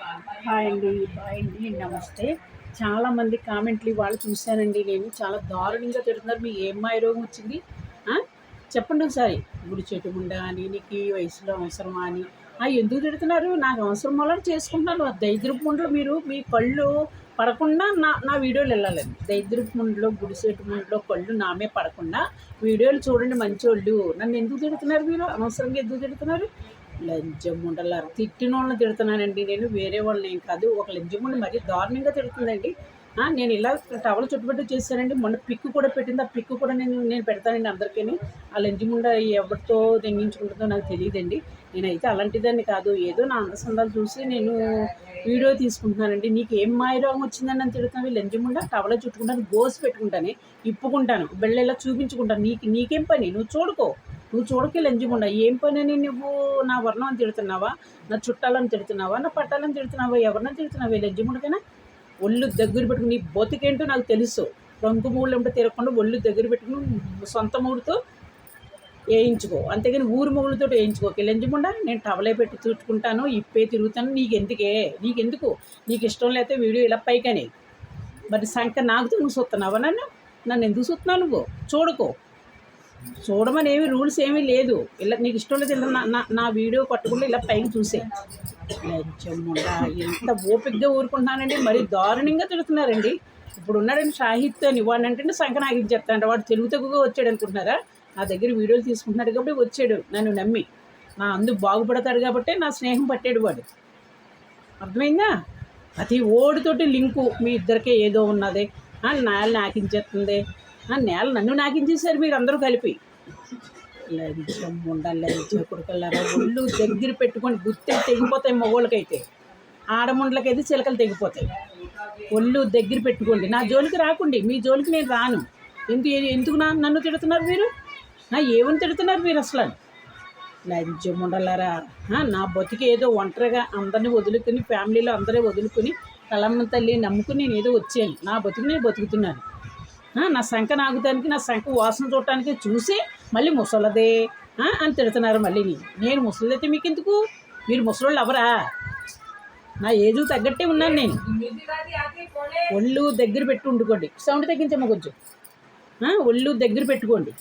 Hi అండి, bye అండి, నమస్తే. చాలామంది కామెంట్లు వాళ్ళు చూశానండి. నేను చాలా దారుణంగా తిడుతున్నారు. మీకు ఏం మాయ రోగం వచ్చింది? ఆ? చెప్పండి ఒకసారి. గుడి చెట్టు ముండా అని, నీకు ఈ వయసులో అవసరమా అని. ఎందుకు తిడుతున్నారు? నాకు అవసరం వల్ల చేసుకుంటున్నాను. ఆ దరిద్రపు ముండలో మీరు మీ కళ్ళు పడకుండా నా నా వీడియోలు వెళ్ళాలండి. దరిద్రపు ముండలో, గుడి చెట్టు ముండలో కళ్ళు నామే పడకుండా వీడియోలు చూడండి మంచోళ్ళు. నన్ను ఎందుకు తిడుతున్నారు మీరు? అనవసరంగా ఎందుకు తిడుతున్నారు? లంజముండలారా, తిట్టిన వాళ్ళని తిడుతున్నానండి నేను, వేరే వాళ్ళని ఏం కాదు. ఒక లంజముండ మరీ దారుణంగా తిడుతుందండి. నేను ఇలా టవల్ చుట్టుపెట్టు చేశానండి. మొన్న పిక్ కూడా పెట్టింది. ఆ పిక్ కూడా నేను నేను పెడతానండి అందరికీ. ఆ లంజముండ ఎవరితో దెంగించుకుంటుందో నాకు తెలియదండి. నేనైతే అలాంటిదాన్ని కాదు. ఏదో నా అందసందాలు చూసి నేను వీడియో తీసుకుంటున్నానండి. నీకు ఏం మాయరోగం వచ్చిందని నన్ను తిడుతున్నావు? లంజముండ టవల్ చుట్టుకుంటాను, గోసి పెట్టుకుంటాను, ఇప్పుకుంటాను, బెళ్ళెలా చూపించుకుంటాను. నీకేం పని? నువ్వు చూడుకో. నువ్వు చూడకే లంజముండ. ఏం పని నువ్వు? నా వర్ణం అని తిడుతున్నావా? నా చుట్టాలని తిడుతున్నావా? నా పట్టాలని తిడుతున్నావా? ఎవరినని తిడుతున్నావా? లంజముండకైనా ఒళ్ళు దగ్గర పెట్టుకుని నీ బతికేంటో నాకు తెలుసు. రంగు మూళ్ళు ఉంటే తిరగకుండా ఒళ్ళు దగ్గర పెట్టుకుని సొంత మూడుతో వేయించుకో, అంతేగాని ఊరు మొగులతో వేయించుకోక. లంజముండ నేను టవలే పెట్టి చుట్టుకుంటాను, ఇప్పే తిరుగుతాను. నీకెందుకు? నీకు ఇష్టం లేకపోతే వీడియో ఇలా పైకని మరి సంక నాకుతో నువ్వు చూస్తున్నావా? నన్ను ఎందుకు చూస్తున్నావు? నువ్వు చూడుకో. చూడమని ఏమి రూల్స్ ఏమీ లేదు. ఇలా నీకు ఇష్టం లేదు, ఇలా నా వీడియో పట్టుకుంటే ఇలా పైకి చూసే. లంచముండా, ఎంత ఓపికగా ఊరుకుంటున్నానండి. మరి దారుణంగా తిడుతున్నారండి. ఇప్పుడు ఉన్నాడండి సాహిత్య అని, వాడిని అంటే సంకనాగిని చెప్తానంట. వాడు తెలుగు తగ్గుగా వచ్చాడు అనుకుంటున్నారా? నా దగ్గర వీడియోలు తీసుకుంటున్నాడు కాబట్టి వచ్చాడు నన్ను నమ్మి. నా అందుకు బాగుపడతాడు కాబట్టి నా స్నేహం పట్టాడు వాడు. అర్థమైందా? ప్రతి ఓడితోటి లింకు మీ ఇద్దరికే ఏదో ఉన్నది. నేల నాకించేస్తుంది, నేల నన్ను నాకించేశారు మీరు అందరూ కలిపి. లంచం ఉండాలి, లంచం కొడుకల్లారా. ఒళ్ళు దగ్గర పెట్టుకొని గుర్తులు తెగిపోతాయి మగోళ్ళకైతే, ఆడముండ్లకైతే చిలకలు తెగిపోతాయి. ఒళ్ళు దగ్గర పెట్టుకోండి. నా జోలికి రాకండి. మీ జోలికి నేను రాను. ఎందుకు నన్ను తిడుతున్నారు మీరు? ఏమని తిడుతున్నారు మీరు అసలు? లంచం ఉండాలారా. నా బతికి ఏదో ఒంటరిగా అందరినీ వదులుకుని, ఫ్యామిలీలో అందరూ వదులుకుని, కలమ్మ తల్లి నమ్ముకుని నేను ఏదో వచ్చాను. నా బతుకు నేను బతుకుతున్నాను. నా శంఖ నాగుతానికి, నా శంఖ వాసన చూడటానికి చూసి మళ్ళీ ముసలదే అని తిడుతున్నారు. మళ్ళీ నేను ముసలిదైతే మీకు ఎందుకు? మీరు ముసలోళ్ళు ఎవరా? నా ఏజు తగ్గట్టే ఉన్నాను నేను. ఒళ్ళు దగ్గర పెట్టి ఉండుకోండి. సౌండ్ తగ్గించమ్మా కొంచెం. ఒళ్ళు దగ్గర పెట్టుకోండి.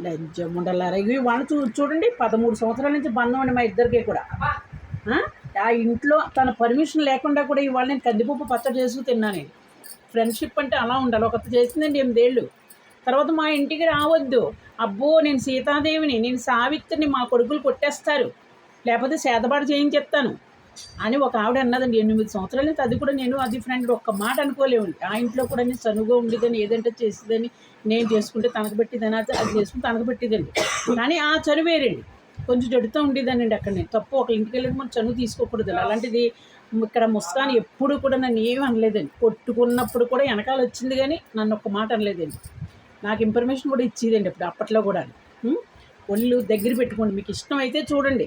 లంచం ఉండాలారా. ఇవి వాళ్ళు చూడండి, 13 సంవత్సరాల నుంచి బంధం అండి మా ఇద్దరికీ కూడా. ఆ ఇంట్లో తన పర్మిషన్ లేకుండా కూడా ఇవాళ నేను కందిపప్పు పచ్చడి చేసి తిన్నాను నేను. ఫ్రెండ్షిప్ అంటే అలా ఉండాలి. ఒకటి చేసిందండి 8 ఏళ్ళు. తర్వాత మా ఇంటికి రావద్దు. అబ్బో నేను సీతాదేవిని, నేను సావిత్రిని, మా కొడుకులు కొట్టేస్తారు, లేకపోతే సేదబాటు చేయించేస్తాను అని ఒక ఆవిడ అన్నదండి. 8 సంవత్సరాల నుంచి. అది కూడా నేను అది ఫ్రెండ్ ఒక్క మాట అనుకోలేమండి. ఆ ఇంట్లో కూడా నేను చనువుగా ఉండేదని, ఏదంటే చేసేదని, నేను చేసుకుంటే తనకు పెట్టిదని, అది చేసుకుంటే తనకు పెట్టేదండి. కానీ ఆ చనువేరండి. కొంచెం జడుతూ ఉండేదానండి అక్కడ. నేను తప్పు ఒక ఇంటికి వెళ్ళి మనం చనువు తీసుకోకూడదు. అలాంటిది ఇక్కడ ముస్కాన్ ఎప్పుడు కూడా నన్ను ఏమీ అనలేదండి. కొట్టుకున్నప్పుడు కూడా వెనకాల వచ్చింది కానీ నన్ను ఒక్క మాట అనలేదండి. నాకు ఇన్ఫర్మేషన్ కూడా ఇచ్చేదండి అప్పట్లో కూడా. ఒళ్ళు దగ్గర పెట్టుకోండి. మీకు ఇష్టం అయితే చూడండి.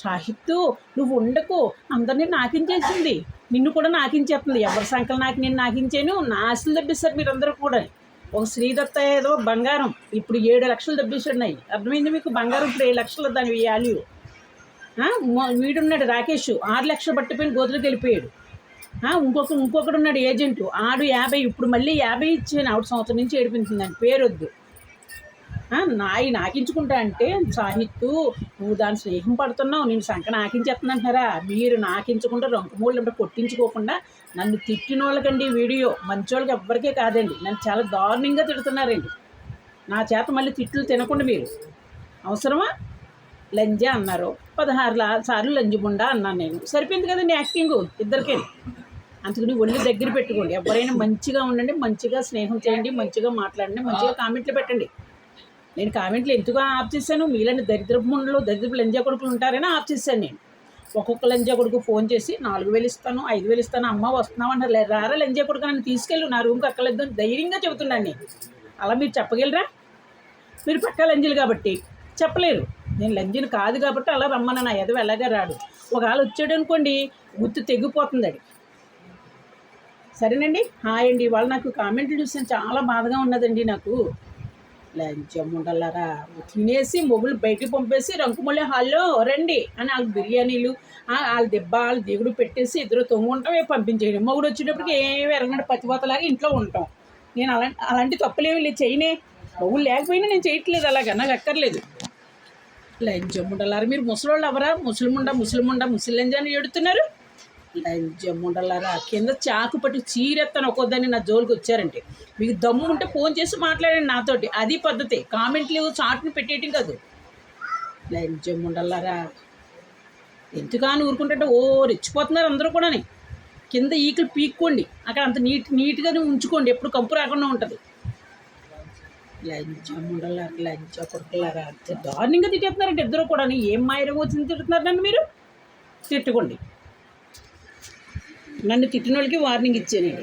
సాహిత్తు నువ్వు ఉండకు, అందరినీ నాకించేసింది, నిన్ను కూడా నాకించేస్తుంది. ఎవరి సంకలు నేను నాకించాను. నా ఆశలు దబ్బిస్తారు మీరందరూ కూడా. ఒక శ్రీదత్త ఏదో బంగారం ఇప్పుడు 7 లక్షలు దబ్బిస్తున్నాయి. అర్థమైంది మీకు? బంగారం ఇప్పుడు 7 లక్షలు దాని వాల్యూ. వీడున్నాడు రాకేష్, 6 లక్షలు పట్టిపోయిన గోతులకు వెళ్ళిపోయాడు. ఇంకొకడు ఉన్నాడు ఏజెంటు, ఆడు 50. ఇప్పుడు మళ్ళీ 50 ఇచ్చాను. ఆవిడ సంవత్సరం నుంచి ఏడిపించిందని పేరు వద్దు. నాకించుకుంటా అంటే సాహిత్తు నువ్వు దాని స్నేహం పడుతున్నావు, నేను సంఖ నాకించేస్తున్నాంటున్నారా? మీరు నాకించకుండా రంకుమూళ్ళు అంటే కొట్టించుకోకుండా నన్ను తిట్టిన వాళ్ళకండి వీడియో. మంచి వాళ్ళకి ఎవ్వరికే కాదండి. నన్ను చాలా దారుణంగా తిడుతున్నారండి. నా చేత మళ్ళీ తిట్లు తినకుండా మీరు అవసరమా? లంజ అన్నారు, 16 సార్లు లంజముండా అన్నాను నేను. సరిపోయింది కదండి యాక్టింగ్ ఇద్దరికే. అందుకని ఒళ్ళు దగ్గర పెట్టుకోండి. ఎవరైనా మంచిగా ఉండండి, మంచిగా స్నేహం చేయండి, మంచిగా మాట్లాడండి, మంచిగా కామెంట్లు పెట్టండి. నేను కామెంట్లు ఎందుకు ఆఫ్ చేశాను? మీలాంటి దరిద్రపు ముండలు, దరిద్రపు లంజా కొడుకులు ఉంటారని ఆఫ్ చేశాను నేను. ఒక్కొక్క లంజా కొడుకు ఫోన్ చేసి 4000 ఇస్తాను, 5000 ఇస్తాను, అమ్మ వస్తున్నావు అంటారు. రారా లంజా కొడుకు నన్ను తీసుకెళ్ళు, నా రూమ్కి అక్కర్లేదు ధైర్యంగా చెబుతున్నాను నేను. అలా మీరు చెప్పగలరా? మీరు పక్కా లంజీలు కాబట్టి చెప్పలేరు. నేను లంజీని కాదు కాబట్టి అలా రమ్మన్నా. నా ఎదవ ఎలాగా రాడు. ఒకవేళ వచ్చాడు అనుకోండి గుర్తు తెగిపోతుంది అది. సరేనండి. హాయ్ అండి. ఇవాళ నాకు కామెంట్లు చూసాను, చాలా బాధగా ఉన్నదండి నాకు. లంచం ఉండలారా తినేసి మొగులు బయటికి పంపేసి రంకుమొళ్ళే హాల్లో రండి అని వాళ్ళకి బిర్యానీలు వాళ్ళ దెబ్బ వాళ్ళ దిగుడు పెట్టేసి ఇద్దరు తొంగుంటాం పంపించేయడం. మొగుడు వచ్చేటప్పటికి ఏమి ఎరగండి పతిపోతలాగా ఇంట్లో ఉంటాం. నేను అలాంటి తప్పులేమి లేదు చేయనే. మొగులు లేకపోయినా నేను చేయట్లేదు, అలాగా నాకు అక్కర్లేదు. లంచం ఉండలారా మీరు ముసలోళ్ళు ఎవరా? ముసలిముండ ముసలింజ అని ఎడుతున్నారు. లంచం ఉండలారా కింద చాకు పట్టి చీరెత్తను ఒక్కొద్దని నా జోలికి వచ్చారంటే మీకు దమ్ము ఉంటే ఫోన్ చేసి మాట్లాడండి నాతోటి, అది పద్ధతి. కామెంట్లు చాటుని పెట్టేయటం కాదు. లంచం ఉండలారా ఎందుకని ఊరుకుంటే ఓ రెచ్చిపోతున్నారు అందరూ కూడా. కింద ఈకలు పీక్కోండి, అక్కడ అంత నీట్గానే ఉంచుకోండి, ఎప్పుడు కంపు రాకుండా ఉంటుంది. లంచం ఉండలారా లంచ కొడుకులారా దారుణంగా తిట్టేస్తున్నారంటే ఇద్దరు కూడా. ఏం మాయరం వచ్చింది తిడుతున్నారు నన్ను మీరు? తిట్టుకోండి. నన్ను తిట్టిన వాళ్ళకి వార్నింగ్ ఇచ్చానండి.